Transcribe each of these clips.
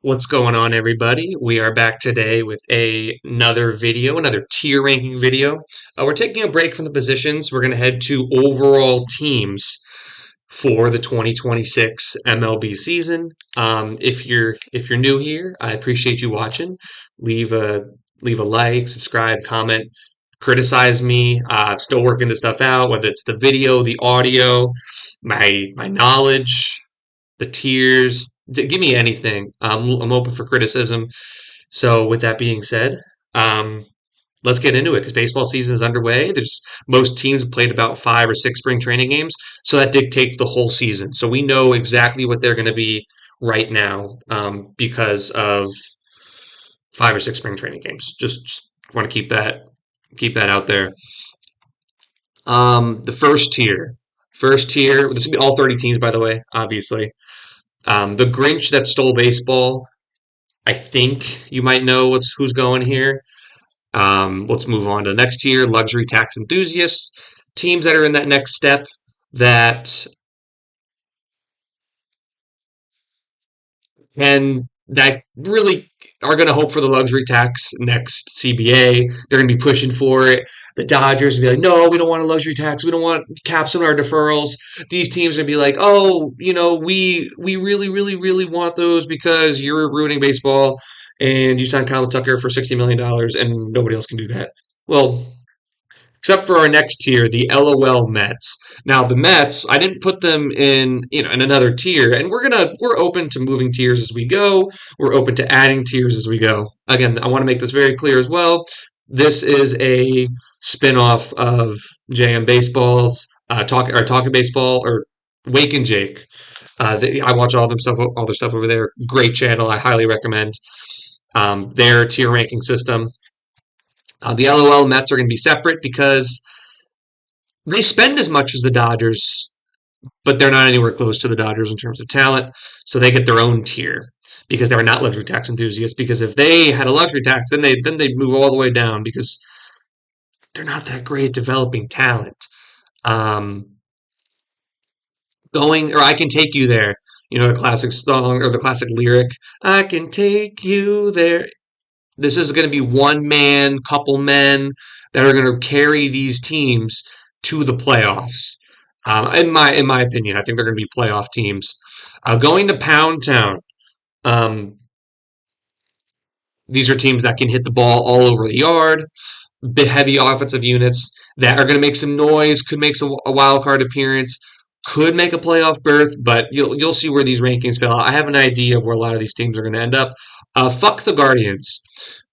What's going on, everybody? We are back today with another video, another tier ranking video. We're taking a break from the positions. We're going to head to overall teams for the 2026 MLB season. If you're new here, I appreciate you watching. Leave a leave a like, subscribe, comment, criticize me. I'm still working this stuff out, whether it's the video, the audio, my knowledge, the tiers. Give me anything. I'm open for criticism. So with that being said, um, let's get into it because baseball season is underway. There's most teams have played about 5 or 6 spring training games, so that dictates the whole season. So we know exactly what they're going to be right now because of 5 or 6 spring training games. Just want to keep that out there. The first tier. This will be all 30 teams, by the way. Obviously, the Grinch that stole baseball. I think you might know who's going here. Let's move on to the next tier, luxury tax enthusiasts, teams that are in that next step that that really are going to hope for the luxury tax next CBA. They're going to be pushing for it. The Dodgers will be like, no, we don't want a luxury tax. We don't want caps on our deferrals. These teams are going to be like, oh, we really, really, really want those because you're ruining baseball and you signed Kyle Tucker for $60 million and nobody else can do that. Well, except for our next tier, the LOL Mets. Now the Mets, I didn't put them in another tier, and we're open to moving tiers as we go. We're open to adding tiers as we go. Again, I want to make this very clear as well. This is a spin-off of JM Baseball's Talking Baseball or Wake and Jake. I watch all their stuff over there. Great channel. I highly recommend their tier ranking system. The LOL Mets are going to be separate because they spend as much as the Dodgers, but they're not anywhere close to the Dodgers in terms of talent. So they get their own tier because they're not luxury tax enthusiasts. Because if they had a luxury tax, then they'd move all the way down because they're not that great at developing talent. Um, Going or I can take you there. The classic song or the classic lyric. I can take you there. This is going to be one man, couple men that are going to carry these teams to the playoffs. In my opinion, I think they're going to be playoff teams. Going to Pound Town. Um, these are teams that can hit the ball all over the yard. Bit heavy offensive units that are going to make some noise. Could make a wild card appearance. Could make a playoff berth, but you'll see where these rankings fell. I have an idea of where a lot of these teams are going to end up. Fuck the Guardians.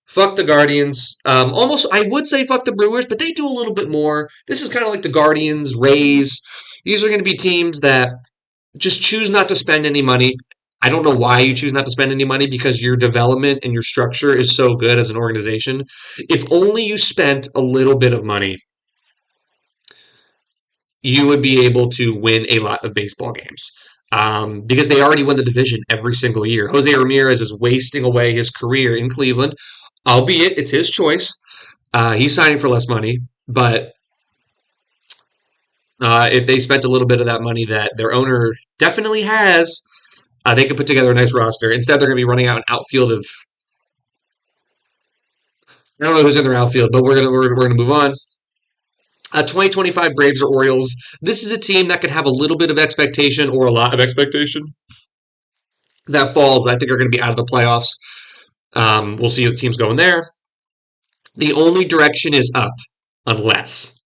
Fuck the Guardians. Almost, I would say fuck the Brewers, but they do a little bit more. This is kind of like the Guardians, Rays. These are going to be teams that just choose not to spend any money. I don't know why you choose not to spend any money because your development and your structure is so good as an organization. If only you spent a little bit of money, you would be able to win a lot of baseball games. Because they already win the division every single year. Jose Ramirez is wasting away his career in Cleveland, albeit it's his choice. He's signing for less money, but if they spent a little bit of that money that their owner definitely has, they could put together a nice roster. Instead, they're going to be running out an outfield of I don't know who's in their outfield, but we're gonna move on. 2025 Braves or Orioles. This is a team that could have a little bit of expectation or a lot of expectation. That falls, I think, are going to be out of the playoffs. We'll see what teams going there. The only direction is up, unless.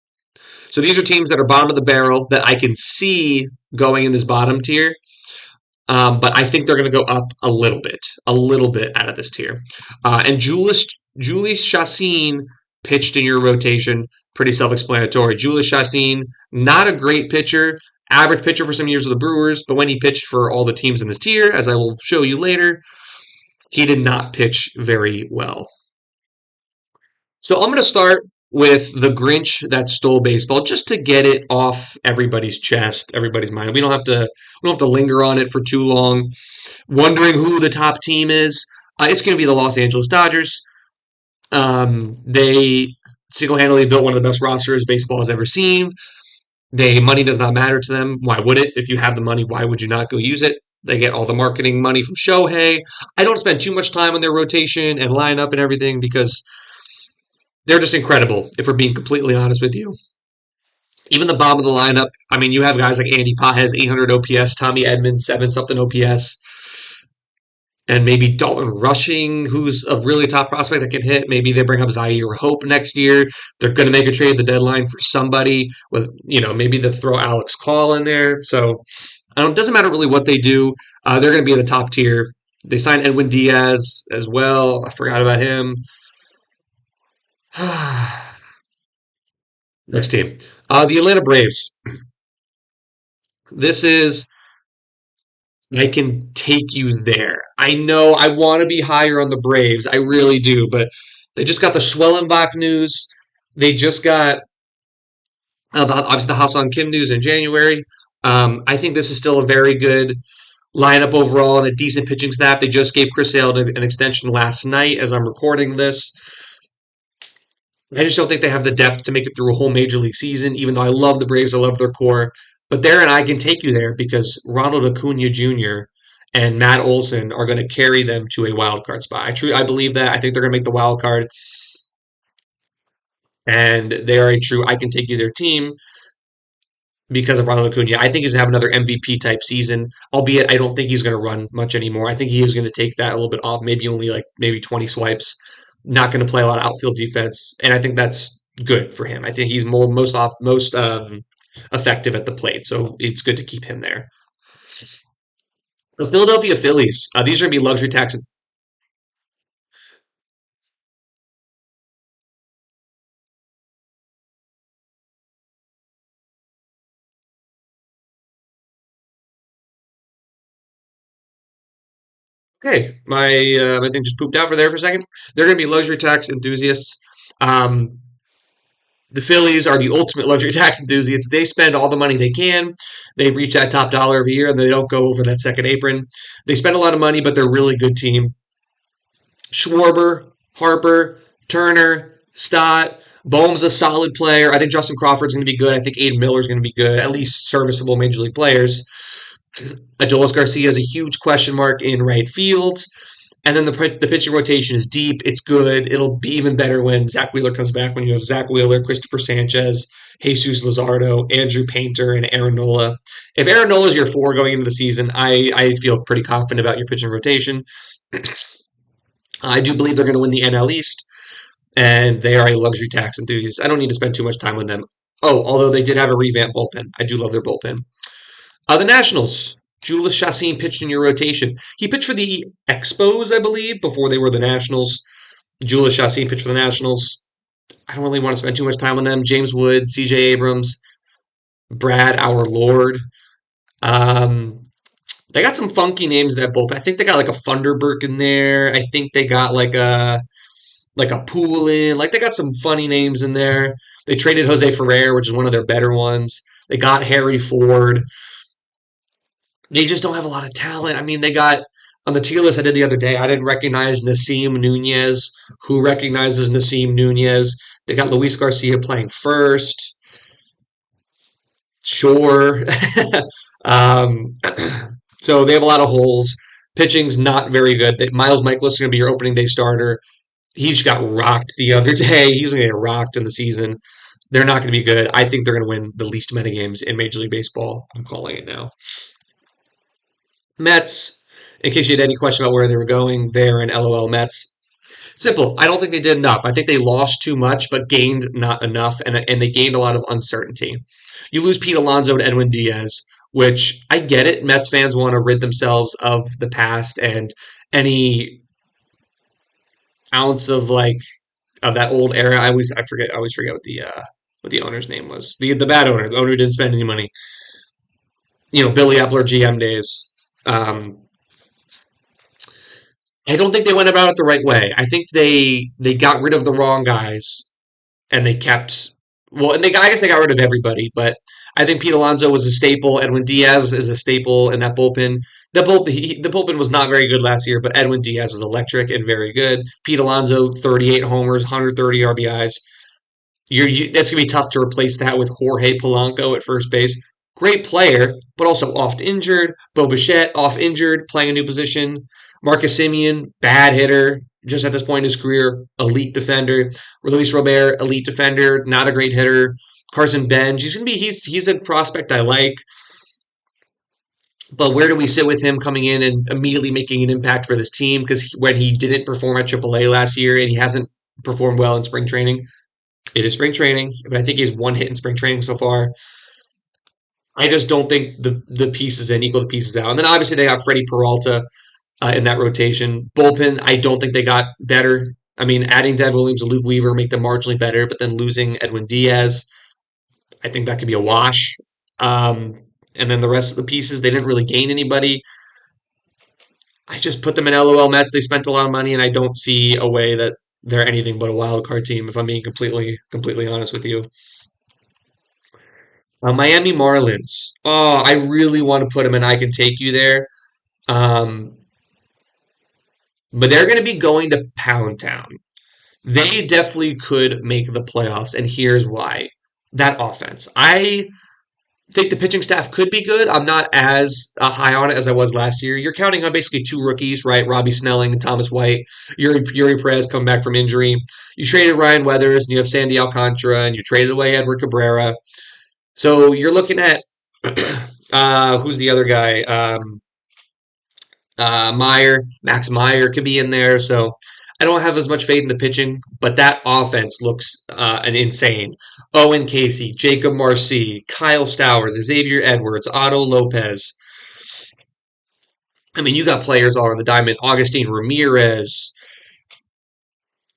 So these are teams that are bottom of the barrel that I can see going in this bottom tier. But I think they're going to go up a little bit out of this tier. And Julius Chassin pitched in your rotation. Pretty self-explanatory. Julius Chassin, not a great pitcher, average pitcher for some years of the Brewers, but when he pitched for all the teams in this tier, as I will show you later, he did not pitch very well. So I'm going to start with the Grinch that stole baseball, just to get it off everybody's chest, everybody's mind. We don't have to linger on it for too long. Wondering who the top team is. It's going to be the Los Angeles Dodgers. They single-handedly built one of the best rosters baseball has ever seen. Money does not matter to them. Why would it? If you have the money, why would you not go use it? They get all the marketing money from Shohei. I don't spend too much time on their rotation and lineup and everything because they're just incredible, if we're being completely honest with you. Even the bottom of the lineup, I mean, you have guys like Andy Pott has 800 OPS, Tommy Edmonds, 7 something OPS, and maybe Dalton Rushing, who's a really top prospect that can hit. Maybe they bring up Zaire Hope next year. They're going to make a trade at the deadline for somebody with, maybe they throw Alex Call in there. So it doesn't matter really what they do. They're going to be in the top tier. They signed Edwin Diaz as well. I forgot about him. Next team. The Atlanta Braves. This is, I can take you there. I know I want to be higher on the Braves. I really do. But they just got the Schwellenbach news. They just got, obviously, the Hassan Kim news in January. I think this is still a very good lineup overall and a decent pitching staff. They just gave Chris Sale an extension last night as I'm recording this. I just don't think they have the depth to make it through a whole major league season, even though I love the Braves, I love their core. But there, and I can take you there because Ronald Acuna Jr. and Matt Olson are going to carry them to a wild card spot. I believe that. I think they're going to make the wild card, and they are a true I can take you their team because of Ronald Acuna. I think he's going to have another MVP type season, albeit I don't think he's going to run much anymore. I think he is going to take that a little bit off, maybe only maybe 20 swipes. Not going to play a lot of outfield defense, and I think that's good for him. I think he's most effective at the plate, so it's good to keep him there. The Philadelphia Phillies. These are going to be luxury tax. Okay, my thing just pooped out for there for a second. They're going to be luxury tax enthusiasts. Um, the Phillies are the ultimate luxury tax enthusiasts. They spend all the money they can. They reach that top dollar every year, and they don't go over that second apron. They spend a lot of money, but they're a really good team. Schwarber, Harper, Turner, Stott. Bohm's a solid player. I think Justin Crawford's going to be good. I think Aiden Miller's going to be good. At least serviceable major league players. Adolis Garcia is a huge question mark in right field. And then the pitching rotation is deep. It's good. It'll be even better when Zach Wheeler comes back, when you have Zach Wheeler, Christopher Sanchez, Jesus Luzardo, Andrew Painter, and Aaron Nola. If Aaron Nola is your 4 going into the season, I feel pretty confident about your pitching rotation. I do believe they're going to win the NL East, and they are a luxury tax enthusiast. I don't need to spend too much time on them. Oh, although they did have a revamped bullpen. I do love their bullpen. The Nationals. Julius Chassin pitched in your rotation. He pitched for the Expos, I believe, before they were the Nationals. Julius Chassin pitched for the Nationals. I don't really want to spend too much time on them. James Wood, C.J. Abrams, Brad, our Lord. They got some funky names that bullpen. I think they got like a Funderburk in there. I think they got like a Poulin. Like they got some funny names in there. They traded Jose Ferrer, which is one of their better ones. They got Harry Ford. They just don't have a lot of talent. I mean, they got on the tier list I did the other day, I didn't recognize Nasim Nunez. Who recognizes Nasim Nunez? They got Luis Garcia playing first. Sure. um, so they have a lot of holes. Pitching's not very good. Miles Michaelis is going to be your opening day starter. He just got rocked the other day. He's going to get rocked in the season. They're not going to be good. I think they're going to win the least amount of games in Major League Baseball. I'm calling it now. Mets, in case you had any question about where they were going, they're in LOL Mets. Simple. I don't think they did enough. I think they lost too much, but gained not enough, and they gained a lot of uncertainty. You lose Pete Alonso and Edwin Diaz, which I get it. Mets fans want to rid themselves of the past and any ounce of of that old era. I always forget what the owner's name was. The bad owner. The owner who didn't spend any money. Billy Epler GM days. I don't think they went about it the right way. I think they got rid of the wrong guys, and they kept and I guess they got rid of everybody. But I think Pete Alonso was a staple. Edwin Diaz is a staple in that bullpen. The bullpen was not very good last year, but Edwin Diaz was electric and very good. Pete Alonso, 38 homers, 130 RBIs. That's gonna be tough to replace that with Jorge Polanco at first base. Great player, but also oft injured. Bo Bichette, off injured, playing a new position. Marcus Simeon, bad hitter, just at this point in his career, elite defender. Luis Robert, elite defender, not a great hitter. Carson Benj, he's a prospect I like, but where do we sit with him coming in and immediately making an impact for this team? Because when he didn't perform at AAA last year and he hasn't performed well in spring training, it is spring training, but I think he's one hit in spring training so far. I just don't think the pieces in equal the pieces out. And then obviously they got Freddie Peralta in that rotation. Bullpen, I don't think they got better. I mean, adding Dev Williams and Luke Weaver make them marginally better, but then losing Edwin Diaz, I think that could be a wash. Um, and then the rest of the pieces, they didn't really gain anybody. I just put them in LOL Mets. They spent a lot of money, and I don't see a way that they're anything but a wild card team. If I'm being completely honest with you. Miami Marlins. Oh, I really want to put them in. I can take you there. Um, but they're going to be going to Pound Town. They definitely could make the playoffs, and here's why. That offense. I think the pitching staff could be good. I'm not as high on it as I was last year. You're counting on basically two rookies, right? Robbie Snelling and Thomas White. Yuri Perez coming back from injury. You traded Ryan Weathers, and you have Sandy Alcantara, and you traded away Edward Cabrera. So you're looking at who's the other guy? Max Meyer could be in there. So I don't have as much faith in the pitching, but that offense looks an insane. Owen Casey, Jacob Marcy, Kyle Stowers, Xavier Edwards, Otto Lopez. I mean, you got players all on the diamond. Augustine Ramirez.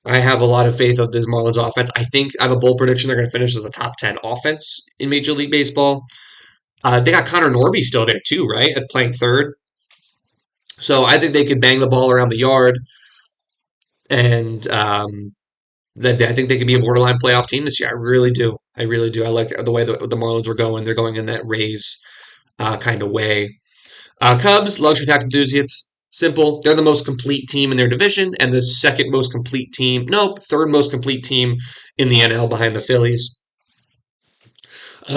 I have a lot of faith of this Marlins offense. I think I have a bold prediction they're going to finish as a top 10 offense in Major League Baseball. They got Connor Norby still there too, right? At playing third. So I think they could bang the ball around the yard, and that I think they could be a borderline playoff team this year. I really do. I really do. I like the way the Marlins are going. They're going in that Rays kind of way. Cubs, luxury tax enthusiasts. Simple. They're the most complete team in their division and the second most complete team. Nope, third most complete team in the NL behind the Phillies.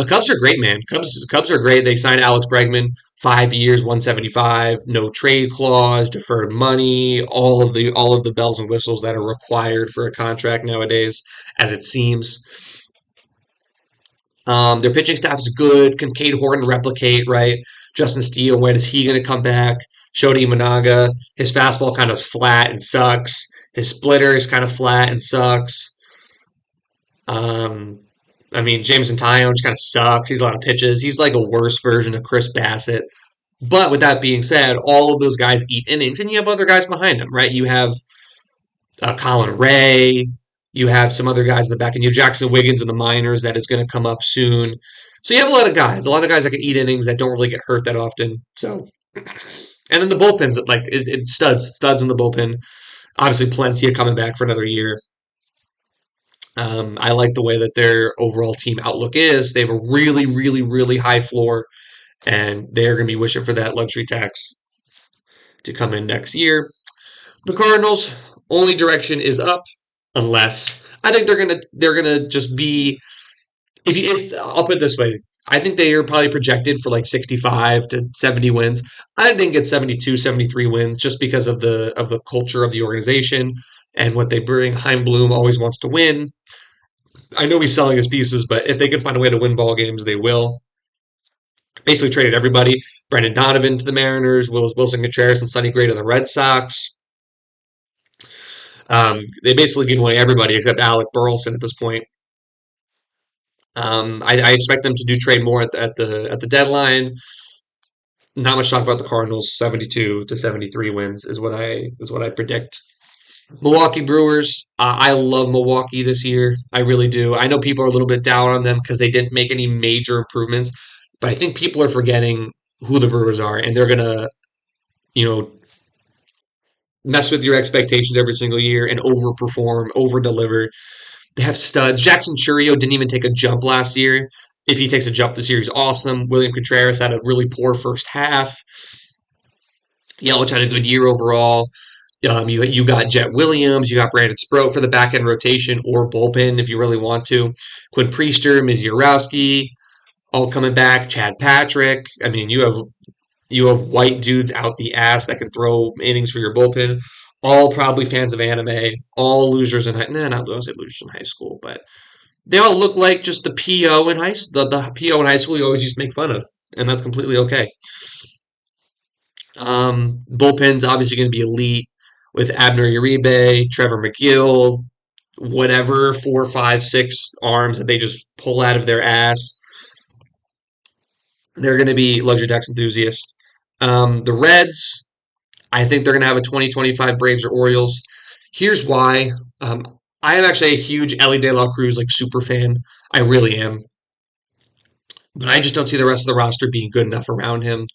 Cubs are great, man. Cubs are great. They signed Alex Bregman, 5 years, 175, no trade clause, deferred money, all of the bells and whistles that are required for a contract nowadays, as it seems. Their pitching staff is good. Can Cade Horton replicate, right? Justin Steele, when is he going to come back? Shodi Imanaga, his fastball kind of flat and sucks. His splitter is kind of flat and sucks. Um, I mean, Jameson Taillon just kind of sucks. He's a lot of pitches. He's like a worse version of Chris Bassett. But with that being said, all of those guys eat innings, and you have other guys behind them, right? You have Colin Ray. You have some other guys in the back, and you have Jackson Wiggins in the minors that is going to come up soon. So you have a lot of guys that can eat innings that don't really get hurt that often. So, and then the bullpens, like it studs in the bullpen. Obviously, Palencia coming back for another year. I like the way that their overall team outlook is. They have a really, really, really high floor, and they're going to be wishing for that luxury tax to come in next year. The Cardinals, only direction is up, unless I think they're gonna just be. If I'll put it this way, I think they are probably projected for like 65 to 70 wins. I think they can get 72, 73 wins just because of the culture of the organization and what they bring. Heim Bloom always wants to win. I know he's selling his pieces, but if they can find a way to win ball games, they will. Basically traded everybody. Brendan Donovan to the Mariners, Wilson Contreras and Sonny Gray to the Red Sox. They basically give away everybody except Alec Burleson at this point. I expect them to do trade more at the deadline. Not much talk about the Cardinals. 72 to 73 wins is what I predict. Milwaukee Brewers. I love Milwaukee this year. I really do. I know people are a little bit down on them because they didn't make any major improvements, but I think people are forgetting who the Brewers are, and they're gonna, you know, mess with your expectations every single year and overperform, overdeliver. They have studs. Jackson Churio didn't even take a jump last year. If he takes a jump this year, he's awesome. William Contreras had a really poor first half. Yelich had a good year overall. You got Jet Williams, you got Brandon Sproat for the back end rotation or bullpen if you really want to. Quinn Priester, Mizurowski. all coming back. Chad Patrick. I mean, you have white dudes out the ass that can throw innings for your bullpen. All probably fans of anime. All losers in high. Nah, not losers, losers in high school, but they all look like just the PO in high the PO in high school you always used to make fun of, and that's completely okay. Bullpen's obviously going to be elite with Abner Uribe, Trevor McGill, whatever 4, 5, 6 arms that they just pull out of their ass. They're going to be luxury tax enthusiasts. The Reds, I think they're going to have a 2025 Braves or Orioles. Here's why. Um, I am actually a huge Ellie De La Cruz like super fan. I really am, but I just don't see the rest of the roster being good enough around him.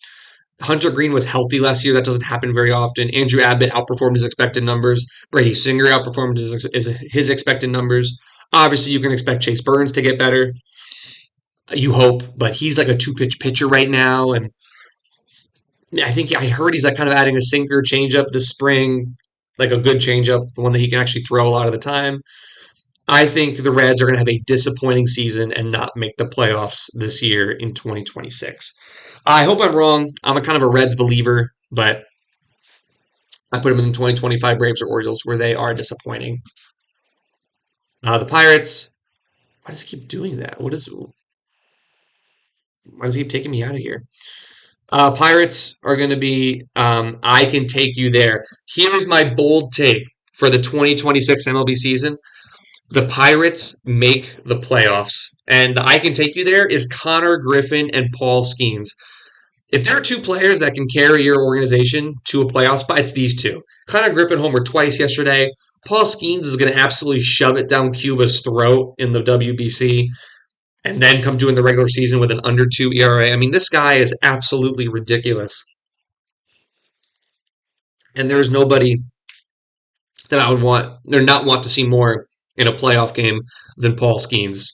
Hunter Green was healthy last year. That doesn't happen very often. Andrew Abbott outperformed his expected numbers. Brady Singer outperformed his expected numbers. Obviously, you can expect Chase Burns to get better. You hope, but he's like a two-pitch pitcher right now, and I think I heard he's like kind of adding a sinker changeup this spring, like a good changeup, the one that he can actually throw a lot of the time. I think the Reds are going to have a disappointing season and not make the playoffs this year in 2026. I hope I'm wrong. I'm a kind of a Reds believer, but I put them in the 2025 Braves or Orioles where they are disappointing. The Pirates, why does he keep doing that? Why does he keep taking me out of here? Pirates are going to be, I can take you there. Here's my bold take for the 2026 MLB season. The Pirates make the playoffs. And the I can take you there is Connor Griffin and Paul Skeens. If there are two players that can carry your organization to a playoff spot, it's these two. Connor Griffin homered twice yesterday. Paul Skeens is going to absolutely shove it down Cuba's throat in the WBC and then come doing the regular season with an under 2 ERA. I mean, this guy is absolutely ridiculous. And there's nobody that I would want or not want to see more in a playoff game than Paul Skeens.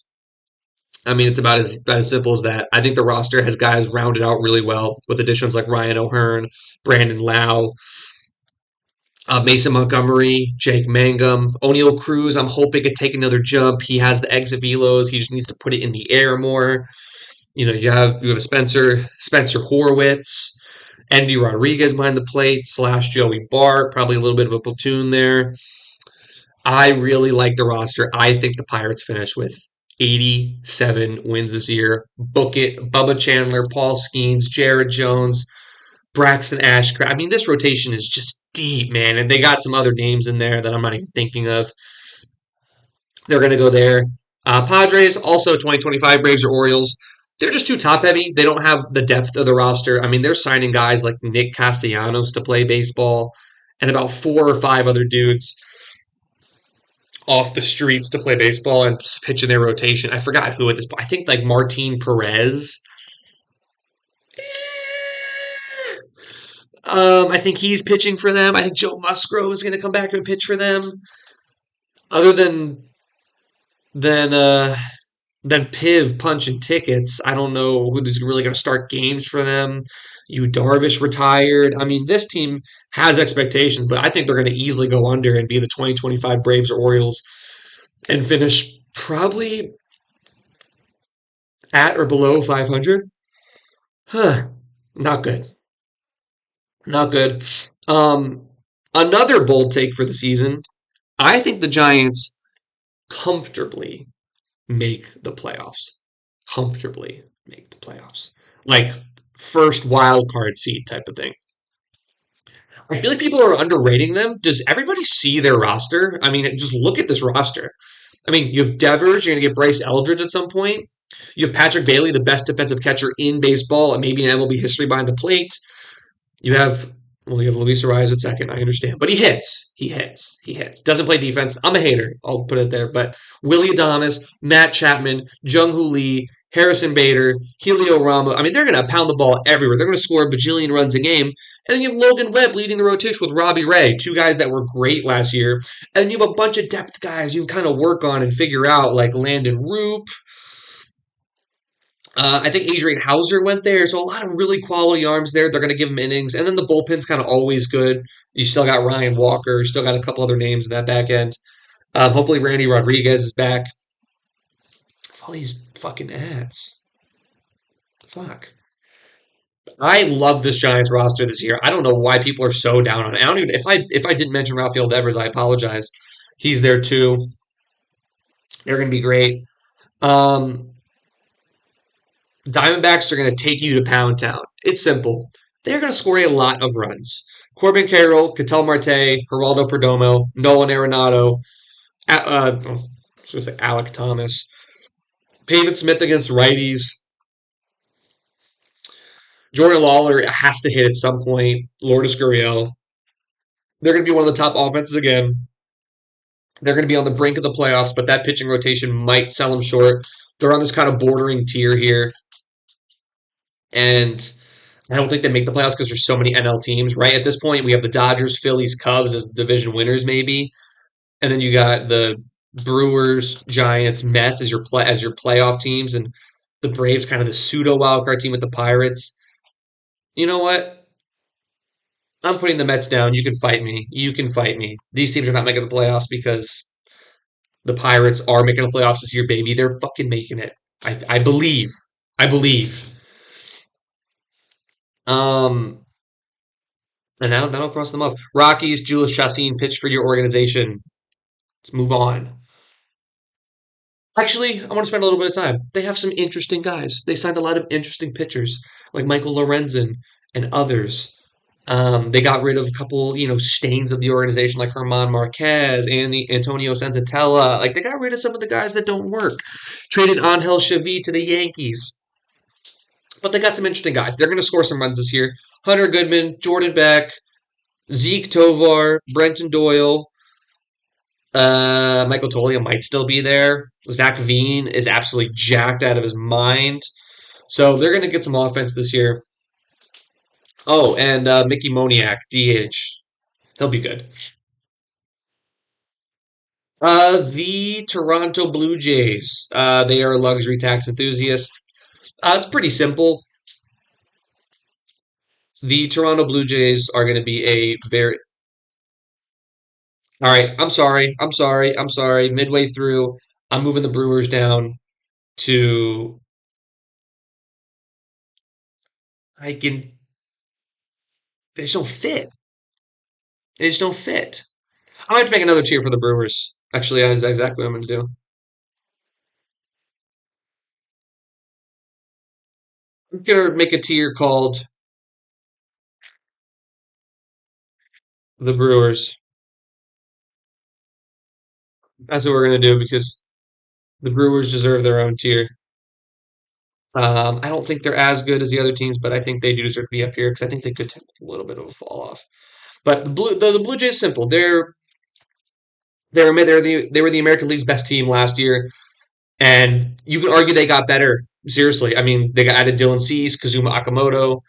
I mean, it's about as simple as that. I think the roster has guys rounded out really well with additions like Ryan O'Hearn, Brandon Lau, Mason Montgomery, Jake Mangum, O'Neill Cruz. I'm hoping could take another jump. He has the exit velos. He just needs to put it in the air more. You have a Spencer Horwitz, Andy Rodriguez behind the plate / Joey Bart. Probably a little bit of a platoon there. I really like the roster. I think the Pirates finish with 87 wins this year. Book it. Bubba Chandler, Paul Skeens, Jared Jones, Braxton Ashcraft. I mean, this rotation is just deep, man. And they got some other names in there that I'm not even thinking of. They're going to go there. Padres, also 2025 Braves or Orioles. They're just too top heavy. They don't have the depth of the roster. I mean, they're signing guys like Nick Castellanos to play baseball and about 4 or 5 other dudes off the streets to play baseball and pitch in their rotation. I forgot who at this point. I think like Martin Perez. I think he's pitching for them. I think Joe Musgrove is going to come back and pitch for them. Other than uh, than Piv punching tickets, I don't know who's really going to start games for them. You Darvish retired. I mean, this team has expectations, but I think they're going to easily go under and be the 2025 Braves or Orioles and finish probably at or below 500. Huh. Not good. Not good. Um, Another bold take for the season. I think the Giants comfortably make the playoffs. Comfortably make the playoffs. Like first wild card seed type of thing. I feel like people are underrating them. Does everybody see their roster? I mean, just look at this roster. I mean, you have Devers, you're going to get Bryce Eldridge at some point. You have Patrick Bailey, the best defensive catcher in baseball, and maybe in MLB history behind the plate. You have you have Luis Arias at second. I understand, but he hits. He hits. He hits. Doesn't play defense. I'm a hater. I'll put it there. But Willie Adames, Matt Chapman, Jung Hoo Lee, Harrison Bader, Helio Ramos. I mean, they're going to pound the ball everywhere. They're going to score a bajillion runs a game. And then you have Logan Webb leading the rotation with Robbie Ray, two guys that were great last year. And then you have a bunch of depth guys you can kind of work on and figure out, like Landon Roop. I think Adrian Hauser went there, so a lot of really quality arms there. They're going to give him innings, and then the bullpen's kind of always good. You still got Ryan Walker, still got a couple other names in that back end. Hopefully, Randy Rodriguez is back. All these fucking ads. Fuck. I love this Giants roster this year. I don't know why people are so down on it. I don't even if I didn't mention Rafael Devers, I apologize. He's there too. They're going to be great. Um, Diamondbacks are going to take you to Pound Town. It's simple. They're going to score a lot of runs. Corbin Carroll, Ketel Marte, Geraldo Perdomo, Nolan Arenado, I was going to say Alec Thomas, Pavin Smith against righties. Jordan Lawler has to hit at some point. Lourdes Gurriel. They're going to be one of the top offenses again. They're going to be on the brink of the playoffs, but that pitching rotation might sell them short. They're on this kind of bordering tier here. And I don't think they make the playoffs because there's so many NL teams. Right at this point, we have the Dodgers, Phillies, Cubs as division winners, maybe, and then you got the Brewers, Giants, Mets as your playoff teams, and the Braves kind of the pseudo wildcard team with the Pirates. You know what? I'm putting the Mets down. You can fight me. You can fight me. These teams are not making the playoffs because the Pirates are making the playoffs this year, baby. They're fucking making it. I believe. I believe. Um, and that'll cross them off. Rockies, Julius Chassin pitched for your organization. Let's move on. Actually, I want to spend a little bit of time. They have some interesting guys. They signed a lot of interesting pitchers, like Michael Lorenzen and others. They got rid of a couple, stains of the organization, like Herman Marquez and the Antonio Senzatella. Like they got rid of some of the guys that don't work. Traded Angel Chavi to the Yankees, but they got some interesting guys. They're going to score some runs this year. Hunter Goodman, Jordan Beck, Zeke Tovar, Brenton Doyle, Michael Toglia might still be there. Zach Veen is absolutely jacked out of his mind. So they're going to get some offense this year. Oh, and Mickey Moniak, DH. He'll be good. The Toronto Blue Jays. They are luxury tax enthusiasts. It's pretty simple. The Toronto Blue Jays are going to be a very. All right, I'm sorry. I'm sorry. I'm sorry. Midway through, I'm moving the Brewers down to. I can. They just don't fit. They just don't fit. I'm going to have to make another tier for the Brewers. Actually, that's exactly what I'm going to do. I'm going to make a tier called the Brewers. That's what we're going to do because the Brewers deserve their own tier. I don't think they're as good as the other teams, but I think they do deserve to be up here because I think they could take a little bit of a fall off. But the Blue Jays simple. They were the American League's best team last year, and you can argue they got better. Seriously, I mean they got added Dylan Cease, Kazuma Akamoto.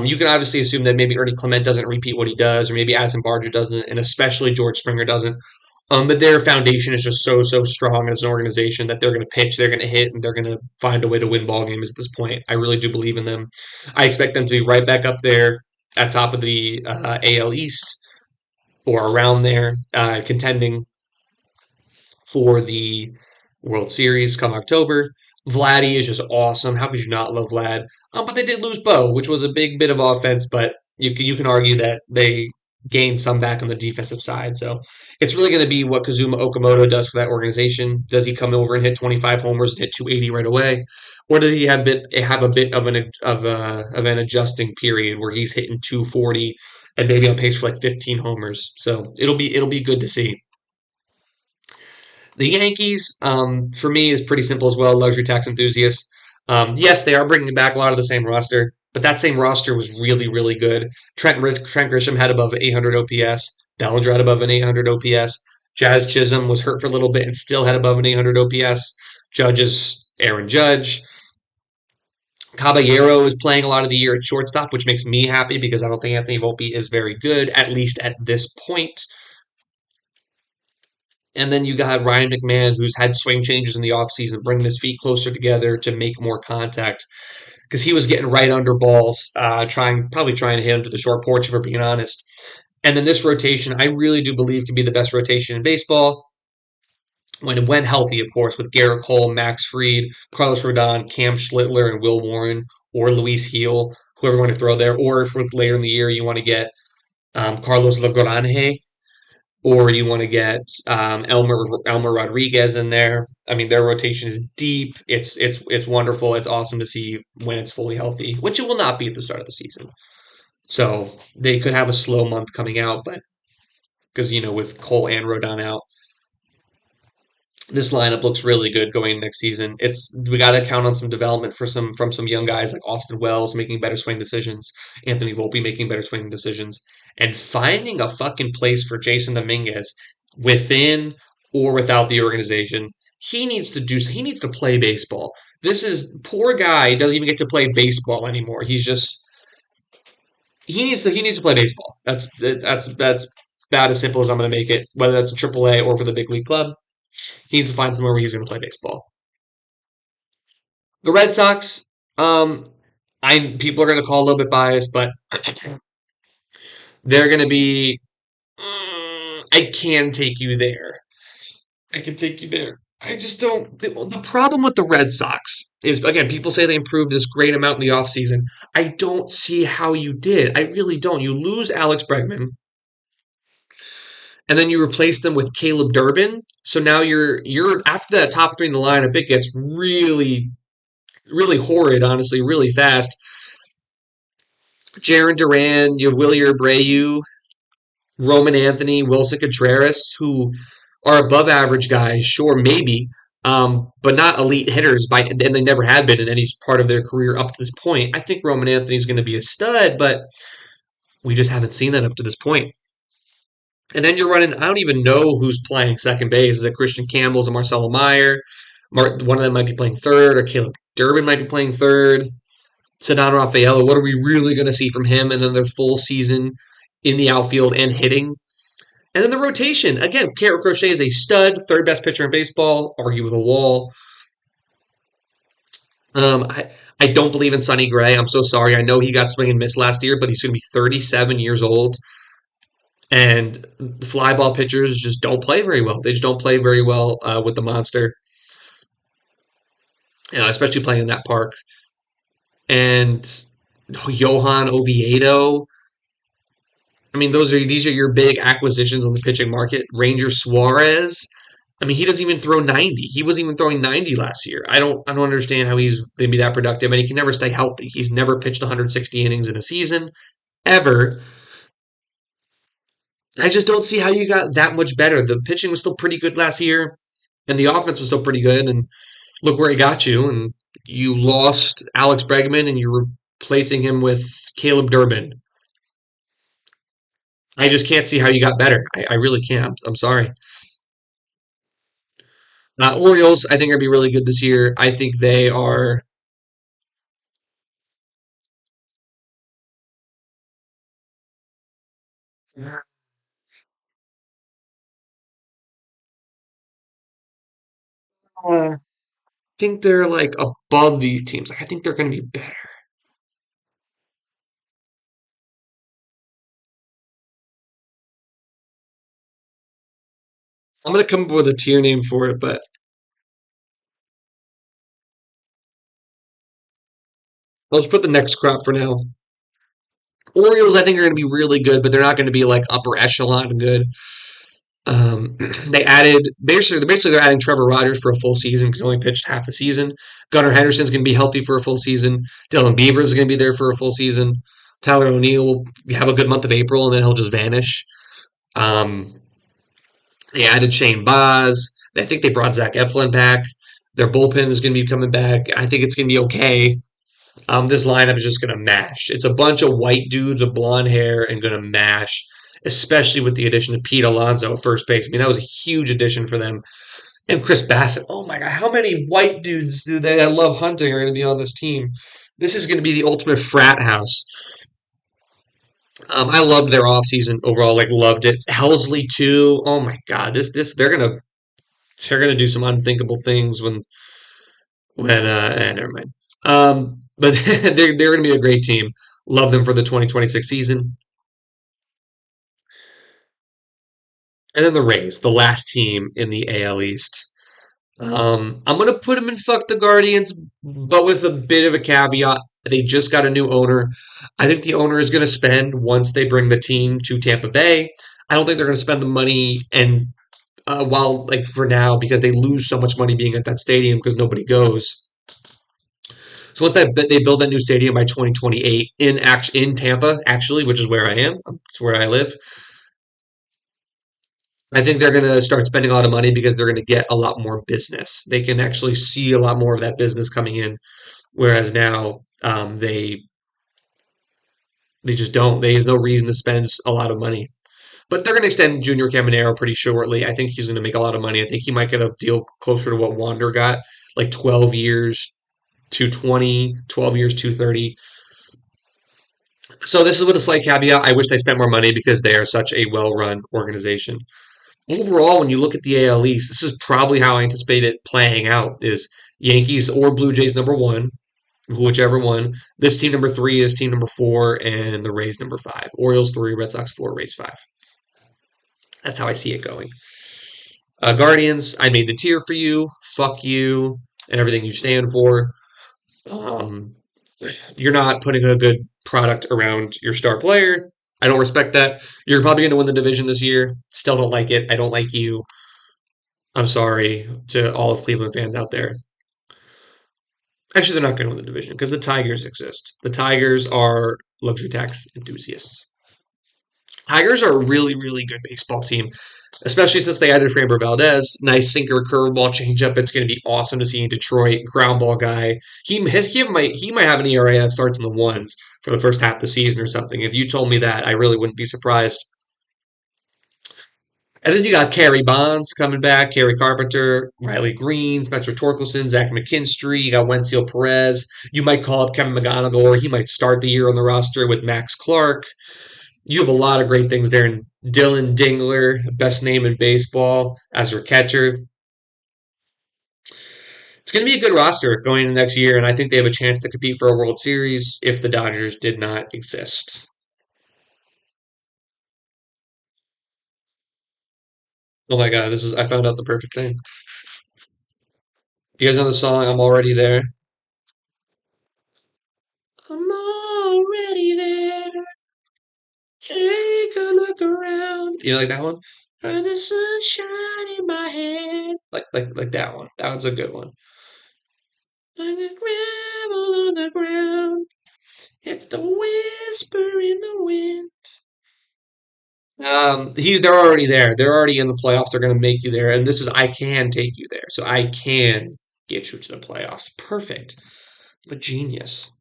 You can obviously assume that maybe Ernie Clement doesn't repeat what he does, or maybe Addison Barger doesn't, and especially George Springer doesn't. But their foundation is just so strong as an organization that they're going to pitch, they're going to hit, and they're going to find a way to win ball games at this point. I really do believe in them. I expect them to be right back up there at top of the AL East or around there, contending for the World Series come October. Vladdy is just awesome. How could you not love Vlad? But they did lose Bo, which was a big bit of offense, but you can argue that they gained some back on the defensive side. So it's really going to be what Kazuma Okamoto does for that organization. Does he come over and hit 25 homers and hit 280 right away, or does he have a bit of an adjusting period where he's hitting 240 and maybe on pace for like 15 homers? So it'll be good to see. The Yankees, for me, is pretty simple as well. Luxury tax enthusiasts. Yes, they are bringing back a lot of the same roster, but that same roster was really good. Trent Grisham had above 800 OPS. Bellinger had above an 800 OPS. Jazz Chisholm was hurt for a little bit and still had above an 800 OPS. Judge is Aaron Judge. Caballero is playing a lot of the year at shortstop, which makes me happy because I don't think Anthony Volpe is very good, at least at this point. And then you got Ryan McMahon, who's had swing changes in the offseason, bringing his feet closer together to make more contact because he was getting right under balls, probably trying to hit him to the short porch, if we're being honest. And then this rotation, I really do believe can be the best rotation in baseball when healthy, of course, with Garrett Cole, Max Fried, Carlos Rodon, Cam Schlittler, and Will Warren, or Luis Heel, whoever you want to throw there, or if later in the year you want to get Carlos Lagrange, or you want to get Elmer Rodriguez in there. I mean, their rotation is deep. It's wonderful. It's awesome to see when it's fully healthy, which it will not be at the start of the season. So they could have a slow month coming out, but because with Cole and Rodon out, this lineup looks really good going next season. We got to count on some development from some young guys like Austin Wells making better swing decisions, Anthony Volpe making better swing decisions, and finding a fucking place for Jason Dominguez within or without the organization. He needs to play baseball. This is poor guy doesn't even get to play baseball anymore. He needs to play baseball. That's about as simple as I'm going to make it. Whether that's a AAA or for the big league club, he needs to find somewhere where he's going to play baseball. The Red Sox, I people are going to call a little bit biased, but they're going to be. I can take you there. I can take you there. I just don't. The problem with the Red Sox is, again, people say they improved this great amount in the offseason. I don't see how you did. I really don't. You lose Alex Bregman, and then you replace them with Caleb Durbin. So now you're after that top three in the lineup, it gets really, really horrid, honestly, really fast. Jaron Duran, you have Willie Abreu, Roman Anthony, Wilson Contreras, who are above average guys, sure, maybe, but not elite hitters and they never have been in any part of their career up to this point. I think Roman Anthony is going to be a stud, but we just haven't seen that up to this point. And then you're running, I don't even know who's playing second base. Is it Christian Campbell? Is it Marcelo Meyer? One of them might be playing third, or Caleb Durbin might be playing third. Ceddanne Rafaela, what are we really going to see from him? And then their full season in the outfield and hitting. And then the rotation. Again, Garrett Crochet is a stud, third best pitcher in baseball, argue with a wall. I don't believe in Sonny Gray. I'm so sorry. I know he got swing and miss last year, but he's going to be 37 years old. And the fly ball pitchers just don't play very well. They just don't play very well with the monster, especially playing in that park. And Johan Oviedo. I mean, these are your big acquisitions on the pitching market. Ranger Suarez. I mean, he doesn't even throw 90. He wasn't even throwing 90 last year. I don't understand how he's going to be that productive, and he can never stay healthy. He's never pitched 160 innings in a season, ever. I just don't see how you got that much better. The pitching was still pretty good last year, and the offense was still pretty good. And look where he got you. And you lost Alex Bregman, and you're replacing him with Caleb Durbin. I just can't see how you got better. I really can't. I'm sorry. Orioles, I think, are going to be really good this year. I think they are. I think they're like above these teams. Like, I think they're going to be better. I'm going to come up with a tier name for it, but let's put the next crop for now. Orioles, I think, are going to be really good, but they're not going to be like upper echelon good. They added basically they're adding Trevor Rogers for a full season because he only pitched half the season. Gunnar Henderson's going to be healthy for a full season. Dylan Beavers is going to be there for a full season. Tyler O'Neill will have a good month of April and then he'll just vanish. Um, they added Shane Baz. I think they brought Zach Eflin back. Their bullpen is going to be coming back. I think it's going to be okay. This lineup is just going to mash. It's a bunch of white dudes with blonde hair and going to mash, especially with the addition of Pete Alonso at first base. I mean, that was a huge addition for them. And Chris Bassett. Oh my God, how many white dudes do they that love hunting are going to be on this team? This is going to be the ultimate frat house. I loved their offseason overall. Like loved it. Helsley too. Oh my God, this they're gonna do some unthinkable things never mind. But they're going to be a great team. Love them for the 2026 season. And then the Rays, the last team in the AL East. I'm going to put them in fuck the Guardians, but with a bit of a caveat. They just got a new owner. I think the owner is going to spend once they bring the team to Tampa Bay. I don't think they're going to spend the money and while like for now because they lose so much money being at that stadium because nobody goes. So once they build that new stadium by 2028 in Tampa, actually, which is where I am, it's where I live. I think they're going to start spending a lot of money because they're going to get a lot more business. They can actually see a lot more of that business coming in, whereas now they just don't. There's no reason to spend a lot of money. But they're going to extend Junior Caminero pretty shortly. I think he's going to make a lot of money. I think he might get a deal closer to what Wander got, like 12 years, 220, 12 years, 230. So this is with a slight caveat. I wish they spent more money because they are such a well-run organization. Overall, when you look at the AL East, this is probably how I anticipate it playing out: is Yankees or Blue Jays number one, whichever one. This team number three is team number four, and the Rays number five. Orioles three, Red Sox four, Rays five. That's how I see it going. Guardians, I made the tier for you. Fuck you and everything you stand for. Um, you're not putting a good product around your star player. I don't respect that. You're probably going to win the division this year. Still don't like it. I don't like you. I'm sorry to all of Cleveland fans out there. Actually, they're not going to win the division because the Tigers exist. The Tigers are luxury tax enthusiasts. Tigers are a really, really good baseball team, especially since they added Framber Valdez. Nice sinker, curveball, changeup. It's going to be awesome to see in Detroit. Ground ball guy. He might have an ERA that starts in the ones for the first half of the season or something. If you told me that, I really wouldn't be surprised. And then you got Kerry Bonds coming back, Kerry Carpenter, Riley Green, Spencer Torkelson, Zach McKinstry. You got Wenzel Perez. You might call up Kevin McGonigal, or he might start the year on the roster with Max Clark. You have a lot of great things there. And Dylan Dingler, best name in baseball, as your catcher. It's going to be a good roster going into next year, and I think they have a chance to compete for a World Series if the Dodgers did not exist. Oh my God, I found out the perfect thing. You guys know the song "I'm Already There"? I'm already there. Take a look around. You know, like that one? And the sunshine in my head. Like that one. That one's a good one. Like the gravel on the ground. It's the whisper in the wind. They're already there. They're already in the playoffs. They're going to make you there. And this is I can take you there. So I can get you to the playoffs. Perfect. But genius.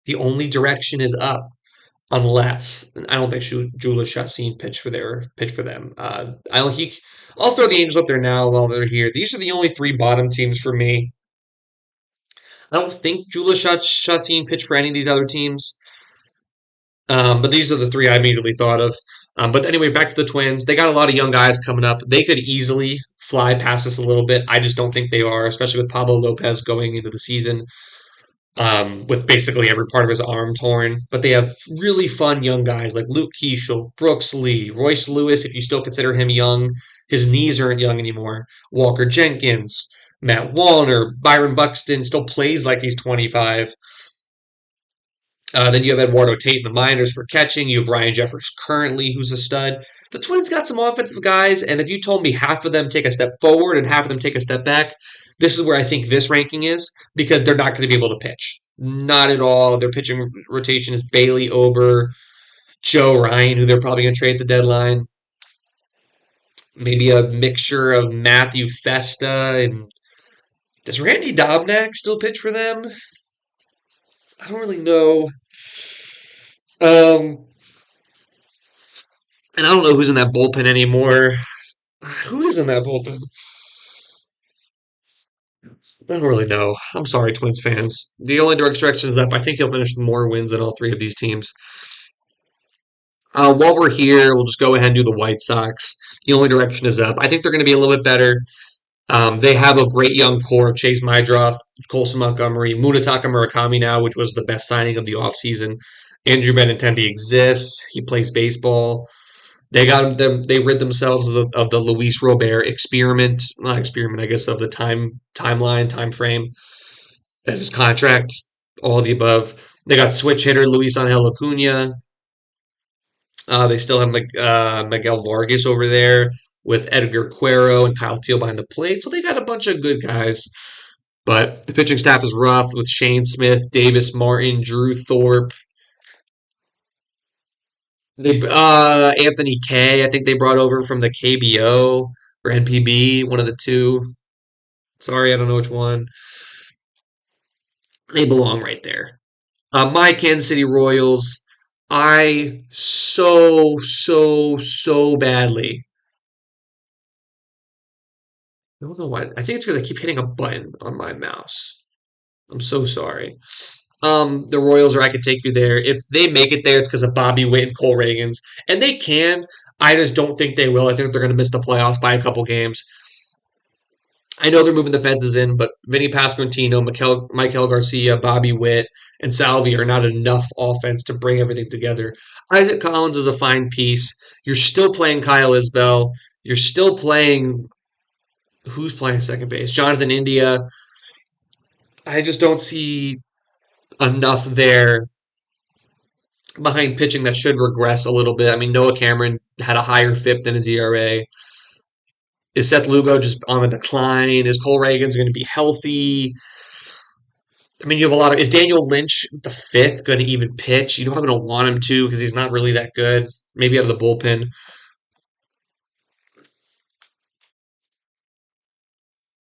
The only direction is up. Unless I don't think Julius Chassin pitch for them. I'll throw the Angels up there now while they're here. These are the only three bottom teams for me. I don't think Julius Chassin pitched for any of these other teams, but these are the three I immediately thought of. But anyway, back to the Twins. They got a lot of young guys coming up. They could easily fly past us a little bit. I just don't think they are, especially with Pablo Lopez going into the season with basically every part of his arm torn. But they have really fun young guys like Luke Keeschel, Brooks Lee, Royce Lewis, if you still consider him young. His knees aren't young anymore. Walker Jenkins, Matt Wallner, Byron Buxton still plays like he's 25. Then you have Eduardo Tate in the minors for catching. You have Ryan Jeffers currently, who's a stud. The Twins got some offensive guys, and if you told me half of them take a step forward and half of them take a step back, this is where I think this ranking is because they're not going to be able to pitch. Not at all. Their pitching rotation is Bailey Ober, Joe Ryan, who they're probably going to trade at the deadline. Maybe a mixture of Matthew Festa and does Randy Dobnak still pitch for them? I don't really know. Um, and I don't know who's in that bullpen anymore. Who is in that bullpen? I don't really know. I'm sorry, Twins fans. The only direct direction is up. I think he'll finish with more wins than all three of these teams. While we're here, we'll just go ahead and do the White Sox. The only direction is up. I think they're going to be a little bit better. They have a great young core: Chase Mydroth, Colson Montgomery, Munetaka Murakami now, which was the best signing of the offseason. Andrew Benintendi exists. He plays baseball. Them. They rid themselves of the Luis Robert experiment, not experiment, I guess, of the time frame of his contract. All the above. They got switch hitter Luis Angel Acuna. They still have Miguel Vargas over there with Edgar Cuero and Kyle Teal behind the plate. So they got a bunch of good guys. But the pitching staff is rough with Shane Smith, Davis Martin, Drew Thorpe. They Anthony K. I think they brought over from the KBO or NPB, one of the two. Sorry, I don't know which one. They belong right there. My Kansas City Royals. I so badly. I don't know why. I think it's because I keep hitting a button on my mouse. I'm so sorry. The Royals, or I could take you there. If they make it there, it's because of Bobby Witt and Cole Reagans, and they can. I just don't think they will. I think they're going to miss the playoffs by a couple games. I know they're moving the fences in, but Vinny Pasquantino, Michael Garcia, Bobby Witt, and Salvi are not enough offense to bring everything together. Isaac Collins is a fine piece. You're still playing Kyle Isbell. You're still playing who's playing second base? Jonathan India. I just don't see enough there behind pitching that should regress a little bit. I mean, Noah Cameron had a higher FIP than his ERA. Is Seth Lugo just on the decline? Is Cole Reagans going to be healthy? I mean, you have a lot of. Is Daniel Lynch the fifth going to even pitch? You don't have to want him to because he's not really that good. Maybe out of the bullpen.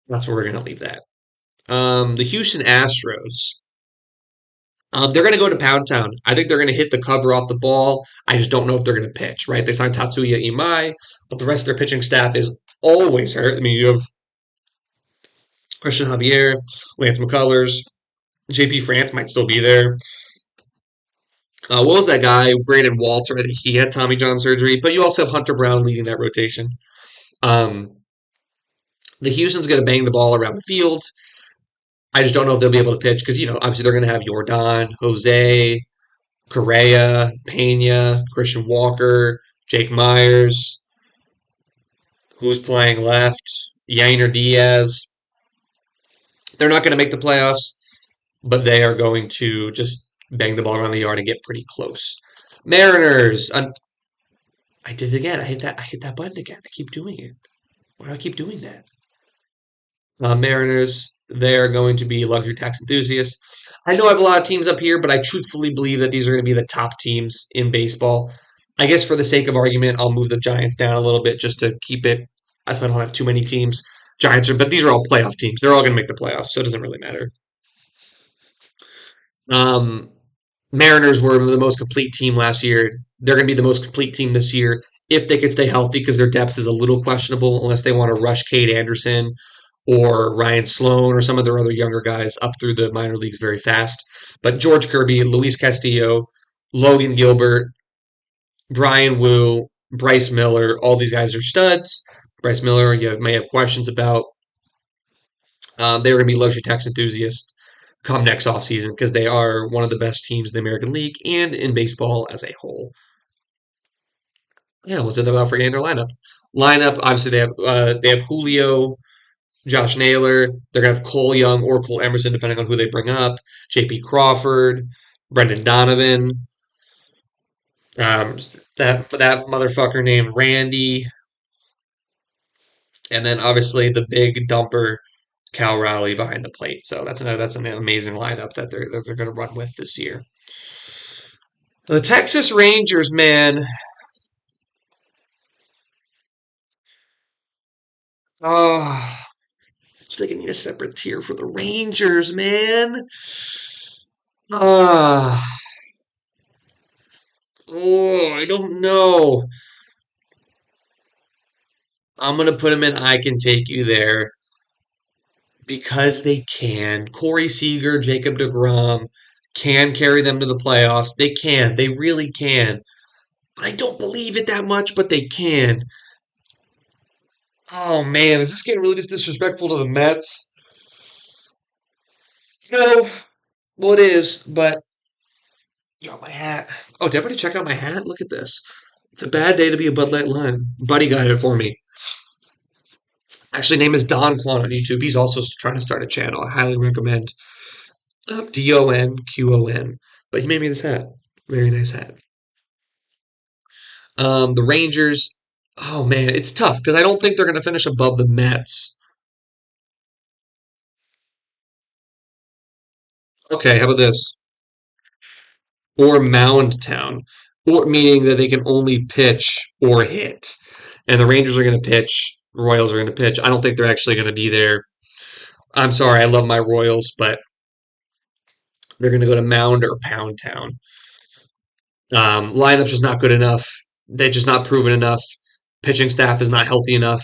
That's where we're going to leave that. The Houston Astros. They're going to go to Pound Town. I think they're going to hit the cover off the ball. I just don't know if they're going to pitch, right? They signed Tatsuya Imai, but the rest of their pitching staff is always hurt. I mean, you have Christian Javier, Lance McCullers, JP France might still be there. What was that guy? Brandon Walter. I think he had Tommy John surgery, but you also have Hunter Brown leading that rotation. Um, the Houston's going to bang the ball around the field. I just don't know if they'll be able to pitch because, obviously they're going to have Jordan, Jose, Correa, Pena, Christian Walker, Jake Myers, who's playing left, Yainer Diaz. They're not going to make the playoffs, but they are going to just bang the ball around the yard and get pretty close. Mariners. I did it again. I hit that button again. I keep doing it. Why do I keep doing that? Mariners. They are going to be luxury tax enthusiasts. I know I have a lot of teams up here, but I truthfully believe that these are going to be the top teams in baseball. I guess for the sake of argument, I'll move the Giants down a little bit just to keep it. I don't have too many teams. But these are all playoff teams. They're all going to make the playoffs, so it doesn't really matter. Um, Mariners were the most complete team last year. They're going to be the most complete team this year if they could stay healthy because their depth is a little questionable unless they want to rush Cade Anderson or Ryan Sloan or some of their other younger guys up through the minor leagues very fast. But George Kirby, Luis Castillo, Logan Gilbert, Brian Wu, Bryce Miller, all these guys are studs. Bryce Miller, may have questions about. They're going to be luxury tax enthusiasts come next offseason because they are one of the best teams in the American League and in baseball as a whole. Yeah, what's it about forgetting their lineup? Lineup, obviously they have Julio, Josh Naylor. They're gonna have Cole Young or Cole Emerson, depending on who they bring up. J.P. Crawford, Brendan Donovan, um, that motherfucker named Randy, and then obviously the big dumper Cal Raleigh behind the plate. So that's an amazing lineup that they're going to run with this year. The Texas Rangers, man. Oh, I think I need a separate tier for the Rangers, man. Ah, I don't know. I'm gonna put them in. I can take you there because they can. Corey Seager, Jacob DeGrom can carry them to the playoffs. They can. They really can. I don't believe it that much, but they can. Oh man, is this getting really disrespectful to the Mets? No. Well, it is, but my hat. Oh, did everybody check out my hat? Look at this. It's a bad day to be a Bud Light Lime. Buddy got it for me. Actually, name is Don Quan on YouTube. He's also trying to start a channel. I highly recommend. DonQuon. But he made me this hat. Very nice hat. The Rangers. Oh man, it's tough because I don't think they're going to finish above the Mets. Okay, how about this? Or Mound Town, or meaning that they can only pitch or hit. And the Rangers are going to pitch. Royals are going to pitch. I don't think they're actually going to be there. I'm sorry, I love my Royals, but they're going to go to Mound or Pound Town. Lineup's just not good enough. They're just not proven enough. Pitching staff is not healthy enough.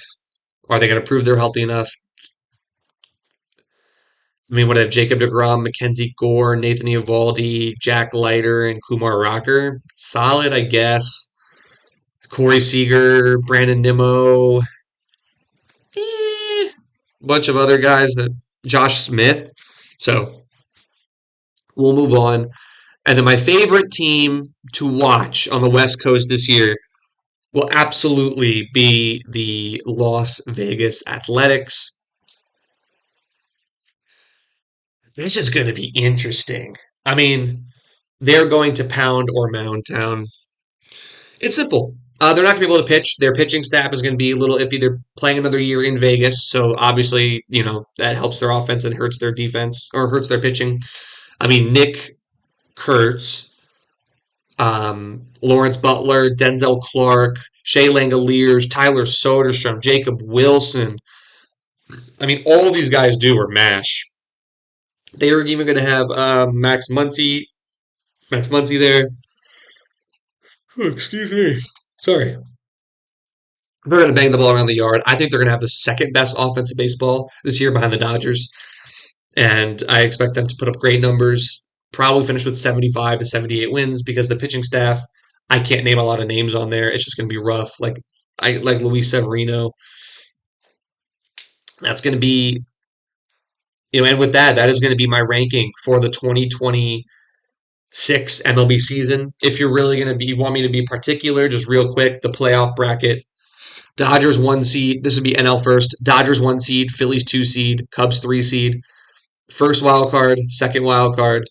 Are they going to prove they're healthy enough? I mean, what if Jacob DeGrom, Mackenzie Gore, Nathan Eovaldi, Jack Leiter, and Kumar Rocker? Solid, I guess. Corey Seager, Brandon Nimmo, a bunch of other guys that Josh Smith. So we'll move on. And then my favorite team to watch on the West Coast this year will absolutely be the Las Vegas Athletics. This is going to be interesting. I mean, they're going to pound or mound town. It's simple. They're not going to be able to pitch. Their pitching staff is going to be a little iffy. They're playing another year in Vegas, so obviously, that helps their offense and hurts their defense or hurts their pitching. I mean, Nick Kurtz, Lawrence Butler, Denzel Clark, Shea Langoliers, Tyler Soderstrom, Jacob Wilson. I mean, all these guys do are mash. They are even going to have Max Muncy there. Oh, excuse me. Sorry. They're going to bang the ball around the yard. I think they're going to have the second best offense of baseball this year behind the Dodgers. And I expect them to put up great numbers, probably finish with 75 to 78 wins because the pitching staff, I can't name a lot of names on there. It's just going to be rough. Like Luis Severino. That's going to be, and with that is going to be my ranking for the 2026 MLB season. If you're really going to be, you want me to be particular, just real quick, the playoff bracket. Dodgers 1 seed. This would be NL first. Dodgers 1 seed, Phillies 2 seed, Cubs 3 seed. First wild card, second wild card,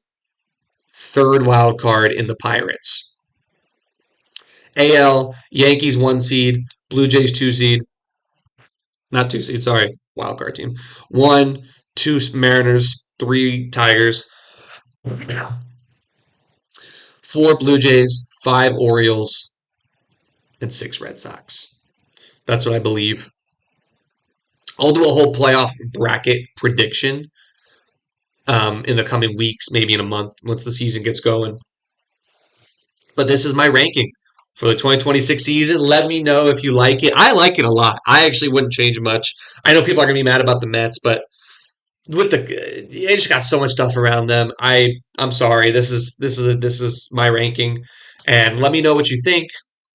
third wild card in the Pirates. AL, Yankees 1 seed, Blue Jays 2 seed. Not 2 seed, sorry. Wild card team. 1, 2 Mariners, 3 Tigers, 4 Blue Jays, 5 Orioles, and 6 Red Sox. That's what I believe. I'll do a whole playoff bracket prediction in the coming weeks, maybe in a month, once the season gets going. But this is my ranking for the 2026 season. Let me know if you like it. I like it a lot. I actually wouldn't change much. I know people are going to be mad about the Mets, but with they just got so much stuff around them. I'm sorry. This is my ranking, and let me know what you think.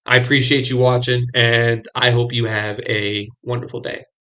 I appreciate you watching, and I hope you have a wonderful day.